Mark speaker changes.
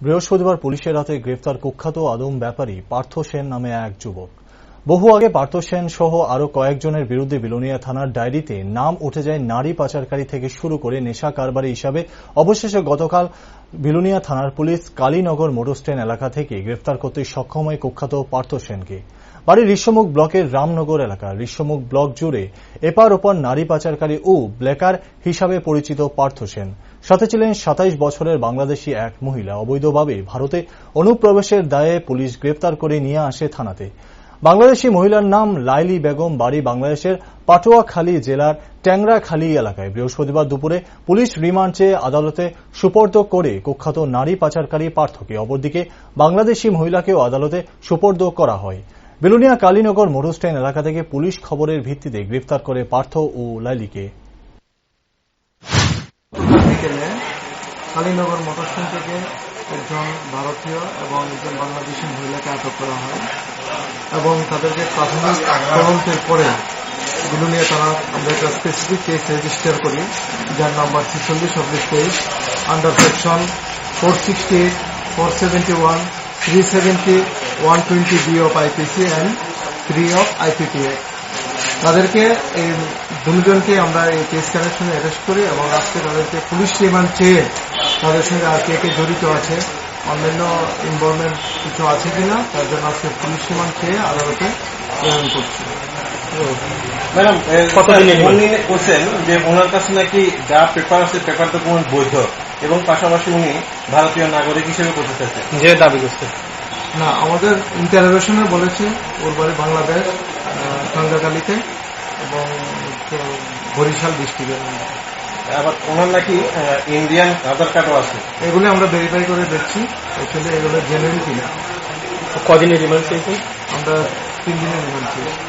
Speaker 1: বৃহস্পতিবার পুলিশের হাতে গ্রেফতার কুখ্যাত আদম ব্যাপারী পার্থ সেন নামে এক যুবক। বহু আগে পার্থ সেন সহ আরো কয়েকজনের বিরুদ্ধে বিলোনিয়া থানার ডায়েরিতে নাম উঠে যায় নারী পাচারকারী থেকে শুরু করে নেশা কারবারি হিসাবে। অবশেষে গতকাল বিলোনিয়া থানার পুলিশ কালীনগর মোটরস্ট্যান্ড এলাকা থেকে গ্রেফতার করতে সক্ষম হয় কুখ্যাত পার্থ সেনকে। বাড়ি ঋষ্যমুখ ব্লকের রামনগর এলাকা। ঋষ্যমুখ ব্লক জুড়ে এপার ওপার নারী পাচারকারী ও ব্ল্যাকার হিসাবে পরিচিত পার্থ সেন। সাথে ছিলেন ২৭ বছরের বাংলাদেশি এক মহিলা। অবৈধভাবে ভারতে অনুপ্রবেশের দায়ে পুলিশ গ্রেফতার করে নিয়ে আসে থানাতে। বাংলাদেশি মহিলার নাম লাইলি বেগম, বাড়ি বাংলাদেশের পাটুয়াখালী জেলার ট্যাংরাখালী এলাকায়। বৃহস্পতিবার দুপুরে পুলিশ রিমান্ড চেয়ে আদালতে সুপর্দ করে কুখ্যাত নারী পাচারকারী পার্থকে। অপরদিকে বাংলাদেশি মহিলাকেও আদালতে সুপর্দ করা হয়। বিলোনিয়া কালীনগর মোটরস্ট্যান্ড এলাকা থেকে পুলিশ খবরের ভিত্তিতে গ্রেফতার করে পার্থ ও লাইলিকে।
Speaker 2: কালীনগর মোটরস্ট্যান্ড থেকে একজন ভারতীয় এবং একজন বাংলাদেশি মহিলাকে আটক করা হয় এবং তাদেরকে প্রাথমিক তদন্তের পরে বিলোনিয়া থানার আমরা একটা স্পেসিফিক কেস রেজিস্টার করি, যার number 46/23 under section 468, 471, 370, 120B of IPC and 3 of IPTA। তাদেরকে এই দুজনকে আমরা এই কেস কানেকশনে অ্যারেস্ট করি এবং আজকে তাদেরকে পুলিশ রিমান্ড চেয়ে তাদের সঙ্গে আর কে কে জড়িত আছে, অন্যান্য ইনভলভমেন্ট কিছু আছে কিনা, তার জন্য আজকে পুলিশ রিমান্ড চেয়ে আদালতে প্রেরণ করছি।
Speaker 3: ম্যাডাম, উনি বলছেন যে ওনার কাছে নাকি যা পেপার আছে পেপার ডকুমেন্ট বৈধ এবং পাশাপাশি উনি ভারতীয় নাগরিক হিসেবে করতে চাইছেন, যে দাবি করছেন।
Speaker 2: না, আমাদের ইন্টারোগেশনে বলেছে ওর বাড়ি বাংলাদেশ ট্যাংরাখালীতে এবং বরিশাল ডিস্ট্রিক্টের।
Speaker 3: আবার ওনার নাকি ইন্ডিয়ান আধার কার্ডও আছে।
Speaker 2: এগুলো আমরা ভেরিফাই করে দেখছি অ্যাকচুয়ালি এগুলো জেনুইন কিনা।
Speaker 3: কদিনের রিমান্ড চেয়েছেন?
Speaker 2: আমরা 3 দিনের রিমান্ড চেয়েছি।